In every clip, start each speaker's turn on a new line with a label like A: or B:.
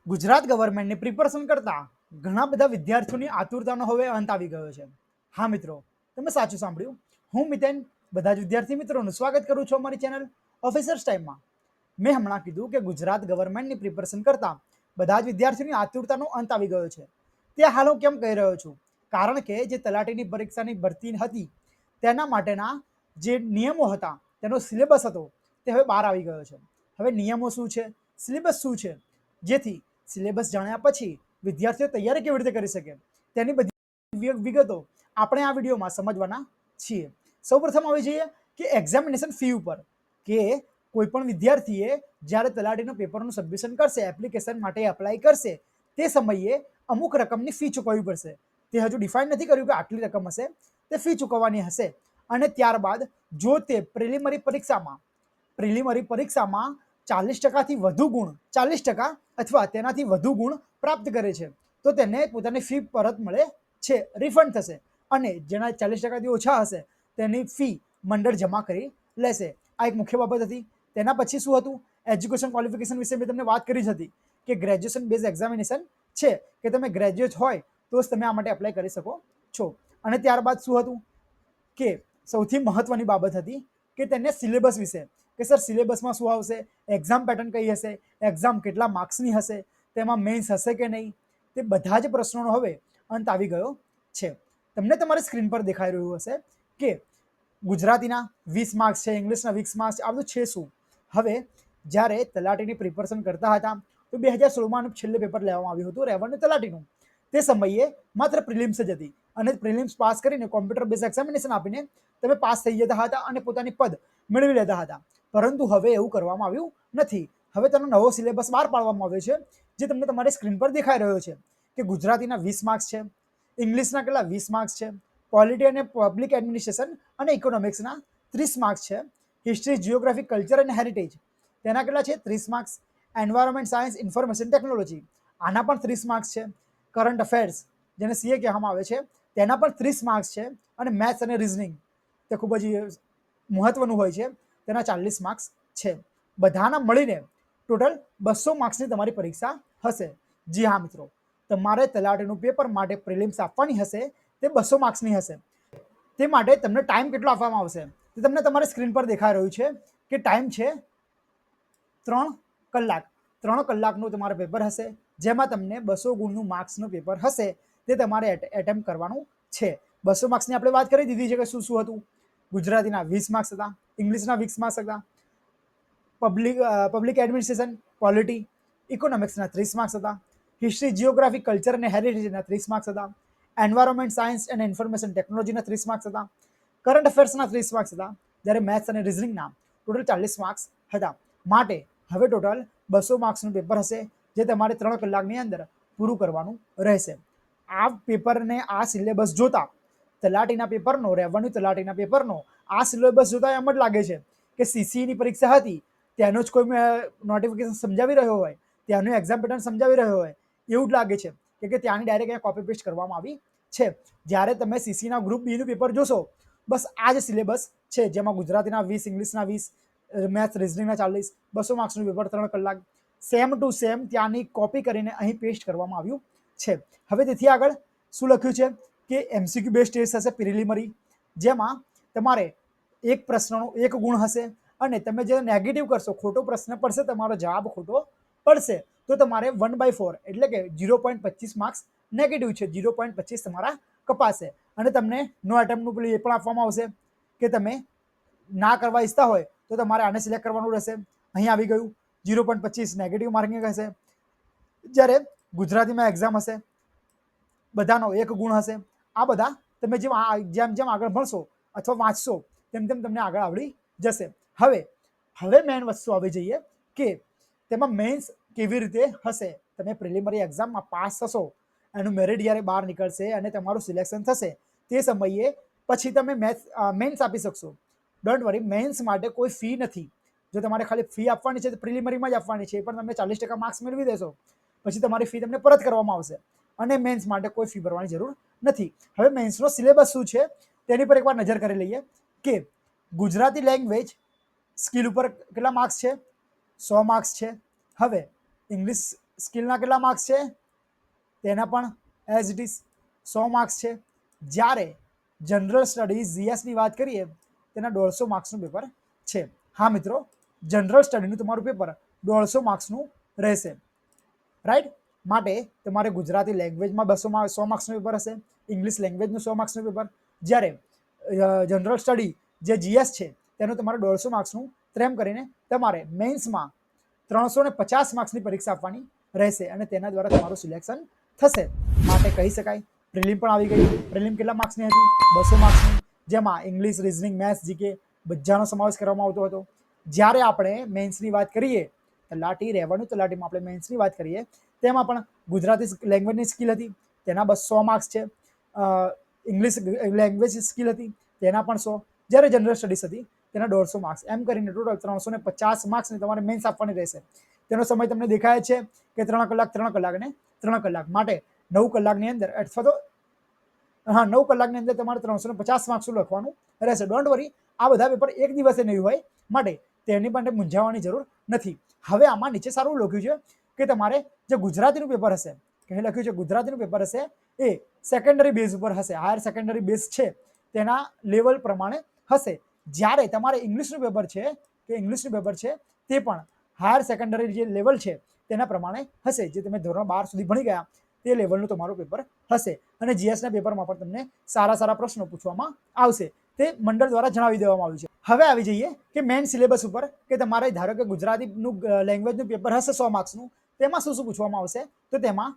A: ગુજરાત ગવર્મેન્ટની પ્રિપેરેશન કરતા ઘણા બધા વિદ્યાર્થીઓની આતુરતાનો હવે અંત આવી ગયો છે. હા મિત્રો, તમે સાચું સાંભળ્યું. હું મિતેન બધા જ વિદ્યાર્થી મિત્રોનું સ્વાગત કરું છું અમારી ચેનલ ઓફિસર્સ ટાઈમમાં. મેં હમણાં કીધું કે ગુજરાત ગવર્મેન્ટની પ્રિપેરેશન કરતા બધા જ વિદ્યાર્થીઓની આતુરતાનો અંત આવી ગયો છે. તે હાલ હું કેમ કહી રહ્યો છું? કારણ કે જે તલાટીની પરીક્ષાની ભરતી હતી તેના માટેના જે નિયમો હતા, તેનો સિલેબસ હતો, તે હવે બહાર આવી ગયો છે. હવે નિયમો શું છે, સિલેબસ શું છે, જેથી સિલેબસ જાણ્યા પછી વિદ્યાર્થીઓ તૈયારી કેવી રીતે કરી શકે તેની બધી વિગતો આપણે આ વિડીયોમાં સમજવાના છીએ. સૌપ્રથમ આવી જઈએ કે એક્ઝામિનેશન ફી ઉપર, કે કોઈ પણ વિદ્યાર્થીએ જ્યારે તલાટીનું પેપરનું સબમિશન કરશે, એપ્લિકેશન માટે એપ્લાય કરશે, તે સમયે અમુક રકમની ફી ચૂકવવી પડશે. તે હજુ ડિફાઇન નથી કર્યું કે આટલી રકમ હશે, તે ફી ચૂકવવાની હશે. અને ત્યારબાદ જો તે પ્રિલિમરી પરીક્ષામાં 40% વધુ ગુણ, 40% અથવા તેનાથી વધુ ગુણ પ્રાપ્ત કરે છે તો તેને પોતાની ફી પરત મળે છે, રિફંડ થશે. અને જેના 40%થી ઓછા હશે તેની ફી મંડળ જમા કરી લેશે. આ એક મુખ્ય બાબત હતી. તેના પછી શું હતું? એજ્યુકેશન ક્વોલિફિકેશન વિશે મેં તમને વાત કરી જ હતી કે ગ્રેજ્યુએશન બેઝ એક્ઝામિનેશન છે, કે તમે ગ્રેજ્યુએટ હોય તો જ તમે આ માટે એપ્લાય કરી શકો છો. અને ત્યારબાદ શું હતું કે સૌથી મહત્વની બાબત હતી કે તેને સિલેબસ વિશે, કે સર સિલેબસમાં શું આવશે, એક્ઝામ પેટર્ન કઈ હશે, એક્ઝામ કેટલા માર્ક્સની હશે, તેમાં મેન્સ હશે કે નહીં, તે બધા જ પ્રશ્નોનો હવે અંત આવી ગયો છે. તમને તમારી સ્ક્રીન પર દેખાઈ રહ્યું હશે કે ગુજરાતીના 20 માર્ક્સ છે, ઇંગ્લિશના 20 માર્ક્સ, આ બધું છે શું. હવે જ્યારે તલાટીની પ્રિપેરેશન કરતા હતા તો 2016માં છેલ્લે પેપર લેવામાં આવ્યું હતું રેવન્યુ તલાટીનું. તે સમયે માત્ર પ્રિલિમ્સ જ હતી અને પ્રિલિમ્સ પાસ કરીને કોમ્પ્યુટર બેઝ એક્ઝામિનેશન આપીને તમે પાસ થઈ જતા હતા અને પોતાની પદ મેળવી લેતા હતા. પરંતુ હવે એવું કરવામાં આવ્યું નથી. હવે તેનો નવો સિલેબસ બહાર પાડવામાં આવ્યો છે, જે તમને તમારી સ્ક્રીન પર દેખાઈ રહ્યો છે કે ગુજરાતીના 20 માર્ક્સ છે, ઇંગ્લિશના કેટલા 20 માર્ક્સ છે, પોલિટી અને પબ્લિક એડમિનિસ્ટ્રેશન અને ઇકોનોમિક્સના 30 માર્ક્સ છે, હિસ્ટ્રી, જીઓગ્રાફી, કલ્ચર અને હેરિટેજ તેના કેટલા છે 30 marks, environment science, information technology આના પણ 30 માર્ક્સ છે, કરંટ અફેર્સ જેને સીએ કહેવામાં આવે છે તેના પણ 30 માર્ક્સ છે, અને મેથ્સ અને રિઝનિંગ તે ખૂબ જ મહત્વનું હોય છે, તેના 40 માર્ક્સ છે. બધાના મળીને ટોટલ 200 માર્ક્સની તમારી પરીક્ષા હશે. જી હા મિત્રો, તમારે તલાટીનું પેપર માટે પ્રિલિમ્સ આપવાની હશે તે 200 માર્ક્સની હશે. તે માટે તમને ટાઈમ કેટલો આપવામાં આવશે તે તમને તમારી સ્ક્રીન પર દેખાઈ રહ્યું છે કે ટાઈમ છે 3 કલાક. 3 કલાકનું તમારું પેપર હશે, જેમાં તમને 200 ગુણનું માર્ક્સનું પેપર હશે, તે તમારે એટેમ્પ કરવાનું છે. 200 માર્ક્સની આપણે વાત કરી દીધી છે કે શું શું હતું. ગુજરાતીના 20 માર્ક્સ હતા, ઇંગ્લિશના 20 માર્ક્સ હતા, પબ્લિક એડમિનિસ્ટ્રેશન, પોલિટી, ઇકોનોમિક્સના 30 માર્ક્સ હતા, હિસ્ટ્રી, જીઓગ્રાફી, કલ્ચર અને હેરિટેજના 30 માર્ક્સ હતા, એન્વાયરમેન્ટ સાયન્સ અને ઇન્ફોર્મેશન ટેકનોલોજીના 30 માર્ક્સ હતા, કરંટ અફેર્સના 30 માર્ક્સ હતા, જ્યારે મેથ્સ અને રિઝનિંગના ટોટલ 40 માર્ક્સ હતા. માટે હવે ટોટલ 200 માર્ક્સનું પેપર હશે, જે તમારે 3 કલાકની અંદર પૂરું કરવાનું રહેશે. આ પેપરને આ સિલેબસ જોતા તલાટીના પેપરનો, રેવન્યુ તલાટીના પેપરનો આ સિલેબસ જોતા એમ જ લાગે છે કે સીસીની પરીક્ષા હતી તેનો જ કોઈ નોટિફિકેશન સમજાવી રહ્યો હોય, ત્યાંનું એક્ઝામ પેટર્ન સમજાવી રહ્યો હોય એવું જ લાગે છે, કે ત્યાંની ડાયરેક્ટ અહીંયા કોપી પેસ્ટ કરવામાં આવી છે. જ્યારે તમે સીસીના ગ્રુપ બીનું પેપર જોશો, બસ આ જ સિલેબસ છે, જેમાં ગુજરાતીના 20, ઇંગ્લિશના 20, મેથ્સ, રિઝનિંગના 40, 200 માર્ક્સનું પેપર 3 કલાક, સેમ ટુ સેમ ત્યાંની કોપી કરીને અહીં પેસ્ટ કરવામાં આવ્યું છે. હવે તેથી આગળ શું લખ્યું છે કે એમસીક્યુ બેઝ ટેસ્ટ હશે પ્રિલિમરી, જેમાં તમારે એક પ્રશ્નનો 1 ગુણ હશે, અને તમે જે નેગેટિવ કરશો, ખોટો પ્રશ્ન પડશે, તમારો જવાબ ખોટો પડશે તો તમારે 1/4 એટલે કે 0.25 માર્ક્સ નેગેટિવ છે, 0.25 તમારા કપાશે. અને તમને નો એટેમ્પનું પેલું એ પણ આપવામાં આવશે કે તમે ના કરવા ઈચ્છતા હોય તો તમારે આને સિલેક્ટ કરવાનું રહેશે. અહીં આવી ગયું 0.25 નેગેટિવ માર્કિંગ હશે. જ્યારે ગુજરાતીમાં એક્ઝામ હશે, બધાનો 1 ગુણ હશે. આ બધા તમે જેમ જેમ આગળ ભણશો અથવા વાંચશો તેમ તેમ તમને આગળ આવડી જશે. હવે મેઇન વસ્તુ આવી જઈએ કે તેમાં મેન્સ કેવી રીતે હશે. તમે પ્રિલિમરી એક્ઝામમાં પાસ થશો, એનું મેરિટ જ્યારે બહાર નીકળશે અને તમારું સિલેક્શન થશે, તે સમયે પછી તમે મેન્સ આપી શકશો. ડોન્ટ વરી, મેન્સ માટે કોઈ ફી નથી. જો તમારે ખાલી ફી આપવાની છે તો પ્રિલિમરીમાં જ આપવાની છે, પણ તમે 40% માર્ક્સ મેળવી દેશો પછી તમારી ફી તમને પરત કરવામાં આવશે, અને મેન્સ માટે કોઈ ફી ભરવાની જરૂર નથી. હવે મેન્સનો સિલેબસ શું છે તેની પર એકવાર નજર કરી લઈએ કે ગુજરાતી લેંગ્વેજ સ્કિલ ઉપર કેટલા માર્ક્સ છે, 100 માર્ક્સ છે. હવે ઇંગ્લિશ સ્કિલના કેટલા માર્ક્સ છે તેના પણ એઝ ઇટ ઇઝ 100 માર્ક્સ છે. જ્યારે જનરલ સ્ટડીઝ જીએસની વાત કરીએ તેના 150 માર્ક્સનું પેપર છે. હા મિત્રો, જનરલ સ્ટડીનું તમારું પેપર 150 માર્ક્સનું રહેશે, રાઈટ. માટે તમારે ગુજરાતી લેંગ્વેજમાં 100 માર્ક્સનું પેપર હશે, ઇંગ્લિશ લેંગ્વેજનું 100 માર્ક્સનું પેપર, જ્યારે જનરલ સ્ટડી જે જીએસ છે તેનું તમારે 150 માર્ક્સનું, તેમ કરીને તમારે મેન્સમાં 350 માર્ક્સની પરીક્ષા આપવાની રહેશે અને તેના દ્વારા તમારું સિલેક્શન થશે. માટે કહી શકાય પ્રિલિમ પણ આવી ગઈ. પ્રિલિમ કેટલા માર્ક્સની હતી? 200 માર્ક્સની, જેમાં ઇંગ્લિશ, રિઝનિંગ, મેથ્સ, જીકે બધાનો સમાવેશ કરવામાં આવતો હતો. જ્યારે આપણે મેન્સની વાત કરીએ, તલાટી રહેવાનું, તલાટીમાં આપણે મેન્સની વાત કરીએ, તેમાં પણ ગુજરાતી લેંગ્વેજની સ્કિલ હતી, તેના 100 માર્ક્સ છે. ઇંગ્લિશ લેંગ્વેજ સ્કિલ હતી, તેના પણ 100. જ્યારે જનરલ સ્ટડીઝ હતી તેના 150 માર્ક્સ, એમ કરીને ટોટલ 350 માર્ક્સની તમારે મેન્સ આપવાની રહેશે. તેનો સમય તમને દેખાય છે કે 3 કલાક, 3 કલાક ને 3 કલાક. માટે 9 કલાકની અંદર અથવા તો 9 કલાકની અંદર તમારે 350 માર્ક્સનું લખવાનું રહેશે. ડોન્ટ વરી, આ બધા પેપર એક દિવસે નહીં હોય, માટે તેની માટે મૂંઝાવવાની જરૂર નથી. હવે આમાં નીચે સારું લખ્યું છે કે તમારે જે ગુજરાતીનું પેપર હશે, કે લખ્યું છે ગુજરાતીનું પેપર હશે એ સેકન્ડરી બેઝ ઉપર હશે, હાયર સેકન્ડરી બેઝ છે તેના લેવલ પ્રમાણે હશે. જ્યારે તમારે ઇંગ્લિશનું પેપર છે તે પણ હાયર સેકન્ડરી જે લેવલ છે તેના પ્રમાણે હશે. જે તમે ધોરણ 12 સુધી ભણી ગયા તે લેવલનું તમારું પેપર હશે. અને જીએસના પેપરમાં પણ તમને સારા પ્રશ્નો પૂછવામાં આવશે. તે મંડળ દ્વારા જણાવી દેવામાં આવ્યું છે. હવે આવી જઈએ કે મેઇન સિલેબસ ઉપર, કે તમારે ધારો કે ગુજરાતીનું લેંગ્વેજનું પેપર હશે 100 માર્ક્સનું, તેમાં શું પૂછવામાં આવશે? તો તેમાં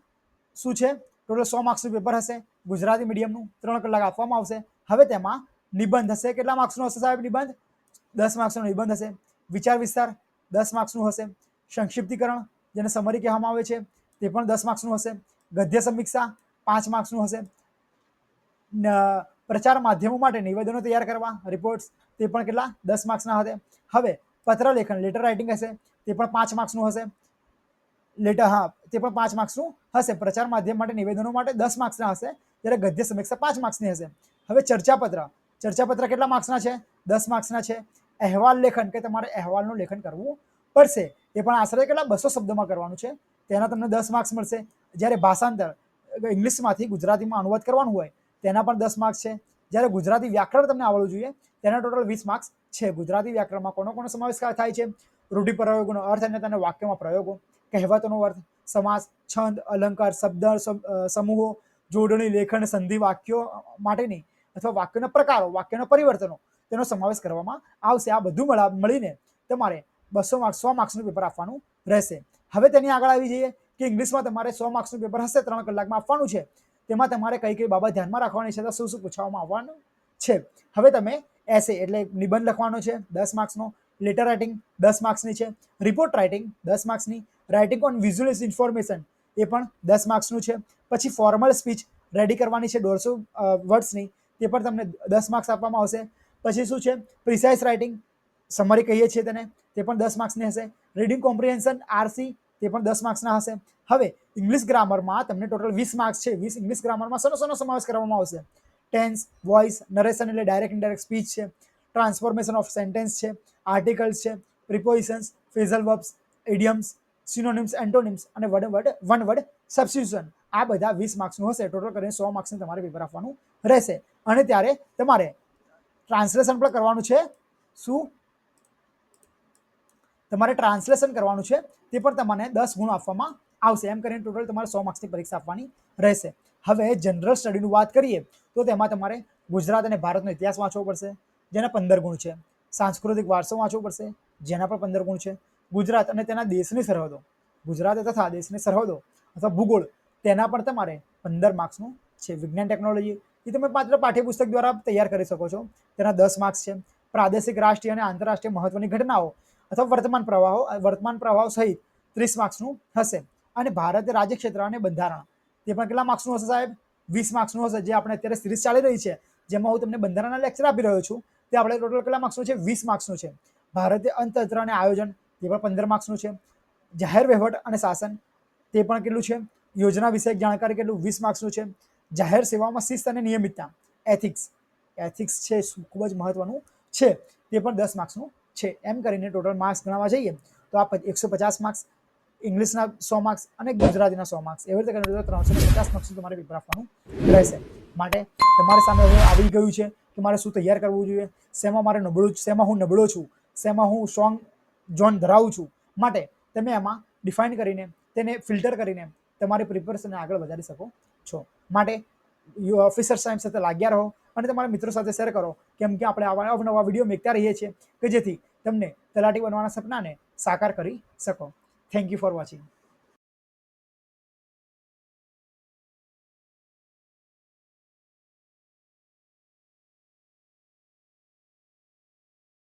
A: શું છે? ટોટલ 100 માર્ક્સનું પેપર હશે, ગુજરાતી મીડિયમનું, 3 કલાક આપવામાં આવશે. હવે તેમાં નિબંધ હશે. કેટલા માર્ક્સનો હશે સાહેબ નિબંધ? 10 માર્ક્સનો નિબંધ હશે. વિચાર વિસ્તાર 10 માર્ક્સનું હશે. સંક્ષિપ્તીકરણ, જેને સમરી કહેવામાં આવે છે, તે પણ 10 માર્ક્સનું હશે. ગદ્ય સમીક્ષા 5 માર્ક્સનું હશે. પ્રચાર માધ્યમો માટે નિવેદનો તૈયાર કરવા, રિપોર્ટ્સ, તે પણ કેટલા? 10 માર્ક્સના હશે. હવે પત્ર લેખન, લેટર રાઇટિંગ હશે, તે પણ 5 માર્ક્સનું હશે. તે પણ 5 માર્ક્સનું હશે. પ્રચાર માધ્યમ માટે નિવેદનો માટે 10 માર્ક્સના હશે, જ્યારે ગદ્ય સમીક્ષા 5 માર્ક્સની હશે. હવે ચર્ચાપત્ર કેટલા માર્ક્સના છે? 10 માર્ક્સના છે. અહેવાલ લેખન, કે તમારે અહેવાલનું લેખન કરવું પડશે, એ પણ આશરે કેટલા? 200 શબ્દોમાં કરવાનું છે, તેના તમને 10 માર્ક્સ મળશે. જ્યારે ભાષાંતર, ઇંગ્લિશમાંથી ગુજરાતીમાં અનુવાદ કરવાનું હોય, તેના પણ 10 માર્ક્સ છે. જ્યારે ગુજરાતી વ્યાકરણ તમને આવડવું જોઈએ, તેના ટોટલ 20 માર્ક્સ છે. ગુજરાતી વ્યાકરણમાં કોનો સમાવેશ થાય છે? રૂઢિપ્રયોગોનો અર્થ અને તેના વાક્યમાં પ્રયોગો, કહેવતોનો અર્થ, સમાસ, છંદ, અલંકાર, શબ્દ સમૂહો, જોડણી, લેખન, સંધિ, વાક્યો માટેની અથવા વાક્યના પ્રકારો, વાક્યના પરિવર્તનો, તેનો સમાવેશ કરવામાં આવશે. આ બધું મળીને તમારે 200 માર્ક્સ, 100 માર્ક્સનું પેપર આપવાનું રહેશે. હવે તેની આગળ આવી જઈએ કે ઇંગ્લિશમાં તમારે 100 માર્ક્સનું પેપર હશે, 3 કલાકમાં આપવાનું છે. તેમાં તમારે કઈ બાબત ધ્યાનમાં રાખવાની છે, તો શું પૂછવામાં આવવાનું છે? હવે તમે એસે એટલે નિબંધ લખવાનો છે 10 માર્ક્સનો, લેટર રાઇટિંગ 10 માર્ક્સની છે, રિપોર્ટ રાઇટિંગ 10 માર્ક્સની, રાઇટિંગ ઓન વિઝ્યુઅલ ઇન્ફોર્મેશન એ પણ 10 માર્ક્સનું છે. પછી ફોર્મલ સ્પીચ રેડી કરવાની છે 150 વર્ડ્સની, તે પણ તમને 10 માર્ક્સ આપવામાં આવશે. પછી શું છે? પ્રિસાઇઝ રાઇટિંગ, સમરી કહીએ છીએ તેને, તે પણ 10 માર્ક્સની હશે. રીડિંગ કોમ્પ્રિહેન્શન આરસી, તે પણ 10 માર્ક્સના હશે. હવે ઇંગ્લિશ ગ્રામરમાં તમને ટોટલ 20 માર્ક્સ છે. 20 ઇંગ્લિશ ગ્રામરમાં શેનો સમાવેશ કરવામાં આવશે? ટેન્સ, વોઇસ, નરેશન એટલે ડાયરેક્ટ ઇનડાયરેક્ટ સ્પીચ છે, ટ્રાન્સફોર્મેશન ઓફ સેન્ટેન્સ છે, આર્ટિકલ્સ છે, પ્રિપોઝિશન્સ, phrasal verbs, idioms, synonyms, antonyms અને વન વર્ડ સબસ્ટિટ્યુશન. આ બધા 20 માર્ક્સનું હશે. ટોટલ કરીને 100 માર્ક્સનું તમારે પેપર આપવાનું રહેશે. અને ત્યારે તમારે ટ્રાન્સલેશન પણ કરવાનું છે. શું? તમારે ટ્રાન્સલેશન કરવાનું છે, તે પણ તમને 10 ગુણ આપવામાં આવશે. એમ કરીને ટોટલ તમારે 100 માર્ક્સની પરીક્ષા આપવાની રહેશે. હવે જનરલ સ્ટડીની વાત કરીએ તો તેમાં તમારે ગુજરાત અને ભારતનો ઇતિહાસ વાંચવો પડશે, જેના 15 ગુણ છે. સાંસ્કૃતિક વારસો વાંચવો પડશે, જેના પણ 15 ગુણ છે. ગુજરાત અને તેના દેશની સરહદો, ગુજરાત તથા દેશની સરહદો અથવા ભૂગોળ, તેના પણ તમારે 15 માર્ક્સનું છે. વિજ્ઞાન ટેકનોલોજી એ તમે માત્ર પાઠ્યપુસ્તક દ્વારા તૈયાર કરી શકો છો, તેના 10 માર્ક્સ છે. પ્રાદેશિક, રાષ્ટ્રીય અને આંતરરાષ્ટ્રીય મહત્વની ઘટનાઓ અથવા વર્તમાન પ્રવાહો સહિત 30 માર્ક્સનું હશે. અને ભારતીય રાજ્ય ક્ષેત્ર અને બંધારણ, તે પણ કેટલા માર્ક્સનું હશે સાહેબ? 20 માર્ક્સનું હશે. જે આપણે અત્યારે સિરીઝ ચાલી રહી છે, જેમાં હું તમને બંધારણના લેક્ચર આપી રહ્યો છું, તે આપણે ટોટલ કેટલા માર્ક્સનું છે? 20 માર્ક્સનું છે. ભારતીય અર્થતંત્ર અને આયોજન, તે પણ 15 માર્ક્સનું છે. જાહેર વહીવટ અને શાસન, તે પણ કેટલું છે? યોજના વિષયક જાણકારી કેટલું? 20 માર્ક્સનું છે. જાહેર સેવામાં શિસ્ત અને નિયમિતતા, એથિક્સ છે, ખૂબ જ મહત્વનું છે, તે પણ 10 માર્ક્સનું છે. એમ કરીને ટોટલ માર્ક્સ ગણવા જઈએ તો આ 150 માર્ક્સ, ઇંગ્લિશના 100 માર્ક્સ અને ગુજરાતીના 100 માર્ક્સ એવી રીતે કરીને 350 માર્ક્સ તમારે પેપર આપવાનું રહેશે. માટે તમારી સામે હવે આવી ગયું છે કે મારે શું તૈયાર કરવું જોઈએ, શેમાં હું નબળો છું, શેમાં હું સ્ટ્રોંગ ઝોન ધરાવું છું. માટે તમે એમાં ડિફાઇન કરીને તેને ફિલ્ટર કરીને તમારી પ્રિપેરેશનને આગળ વધારી શકો છો. માટે ઓફિસર સાહેબ સાથે લાગ્યા રહો અને તમારા મિત્રો સાથે શેર કરો, કેમ કે આપણે આવા અવનવા વિડીયો મેકતા રહીએ છીએ કે જેથી તમને તલાટી બનવાના સપનાને સાકાર કરી શકો. Thank you for watching.